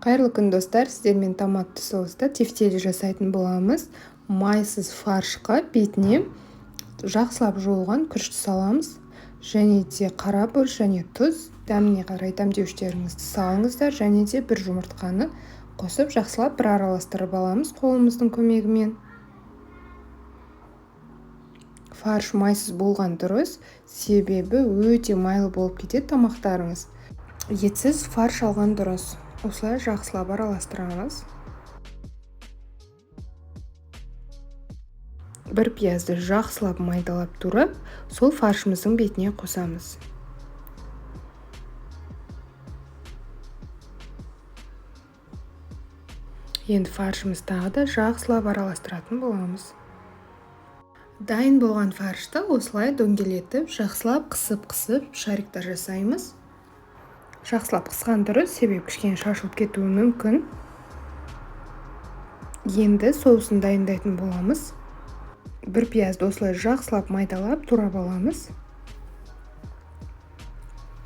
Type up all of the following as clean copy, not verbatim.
Қайырлы күн достар, сіздермен томатты соуста тефтели жасайтын боламыз. Майсыз фаршқа бетіне жақсылап жуылған күрішті саламыз. Және де қара бұрыш және тұз, дәміне қарай дәмдеуіштеріңізді салыңыздар. Және де бір жұмыртқаны қосып жақсылап бір араластырып аламыз қолымыздың көмегімен. Фарш майсыз болған дұрыс, себебі өте майлы болып кетеді тамақтарыңыз. Етсіз фарш алған дұрыс. Осылай жақсылап араластырамыз. Бір пиязды жақсылап майдалап тұрып, сол фаршымыздың бетіне қосамыз. Енді фаршымыз тағы да жақсылап араластыратын боламыз. Дайын болған фаршты осылай дөңгелетіп, жақсылап қысып шарикта жасаймыз. Жақсылап қысқан дұрыс, себебі кішкене шашылып кетуі мүмкін. Енді соусын дайындайтын боламыз. Бір пиязды осылай жақсылап майдалап турап аламыз.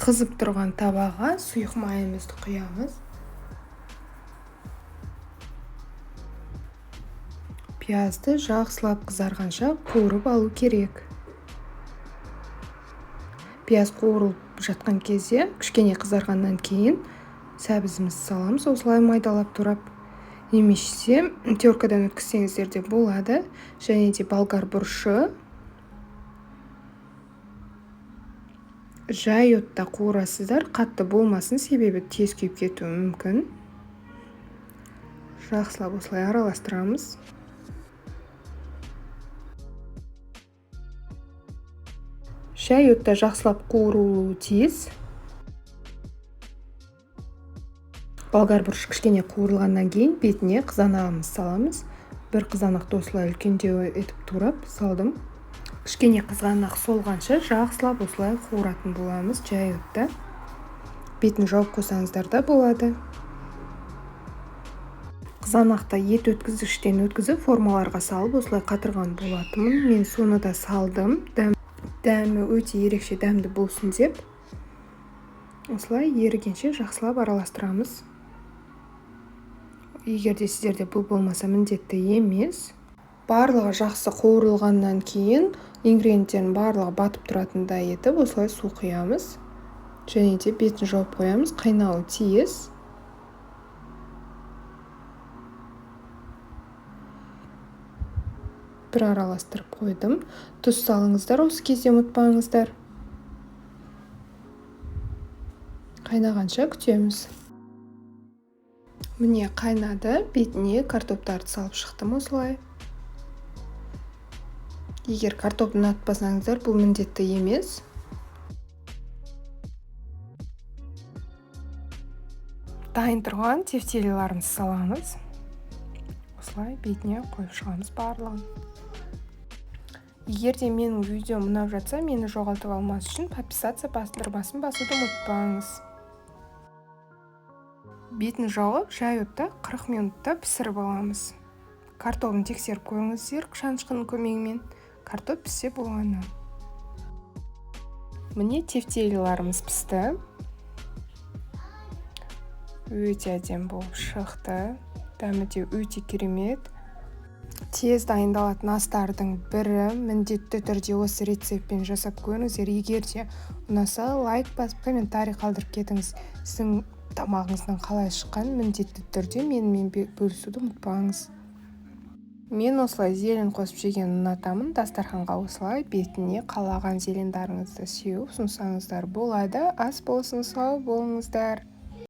Қызып тұрған табаға сұйық майымызды құямыз. Пиязды жақсылап қызарғанша қуырып алу керек. Пияз қуырылып жатқан кезде, кішкене қызарғаннан кейін сәбізімізді саламыз, осылай майдалап турап. Немесе теркадан өткізсеңіздер де болады. Және де болгар бұрышы. Жай отта қуырасыздар, қатты болмасын, себебі тез күйіп кетуі мүмкін. Жақсылап осылай араластырамыз. Жай отта жақсылап қуырылуы тиіс. Болгар бұрыш кішкене қуырылғаннан кейін бетіне қызанағымыз саламыз. Бір қызанақты осылай үлкендеу етіп турап салдым. Кішкене қызанақ солғанша жақсылап осылай қуыратын боламыз жай отта. Бетін жауып қойсаңыздар да болады. Қызанақты ет өткізгіштен өткізіп формаларға салып осылай қатырған болатынмын. Мен соны да салдым. Дәмі өте ерекше дәмді болсын деп. Осылай ерігенше жақсылап араластырамыз. Егерде сіздерде бұл болмаса міндетті емес. Барлығы жақсы қуырылғаннан кейін ингредиенттердің барлығы батып тұратындай етіп осылай су құямыз. Және де бетін жауып қоямыз, қайнауы тиіс. Бір араластырып қойдым. Тұз салыңыздар, осы кезде ұмытпаңыздар. Қайнағанша күтеміз. Міне қайнады, бетіне картоптарды салып шықтым осылай. Егер картопты ұнатпасаңыздар, бұл міндетті емес. Дайын тұрған тефтелиларымызды саламыз. Осылай бетіне қойып шығамыз барлығын. Егер де менің видеом ұнап жатса, мені жоғалтып алмас үшін подписаться басын басуды ұмытпаңыз. Бетін жауып, жай отта 40 минутта пісіріп аламыз. Картопын тексеріп қойыңыздар шанышқының көмегімен. Картоп піссе болғаны. Міне тефтелиларымыз пісті. Өте әдемі болып шықты. Дәмі де өте керемет. Тез дайындалатын астардың бірі. Міндетті түрде осы рецептпен жасап көріңіздер. Егер де ұнаса, лайк басып, комментарий қалдырып кетіңіз. Сіздің тамағыңыздың қалай шыққанын міндетті түрде менімен бөлісуді ұмытпаңыз. Мен осылай зелень қосып жеген ұнатамын. Дастарханға осылай бетіне қалаған зелендарыңызды сеуіп ұсынсаңыздар болады. Ас болсын, сау болыңыздар.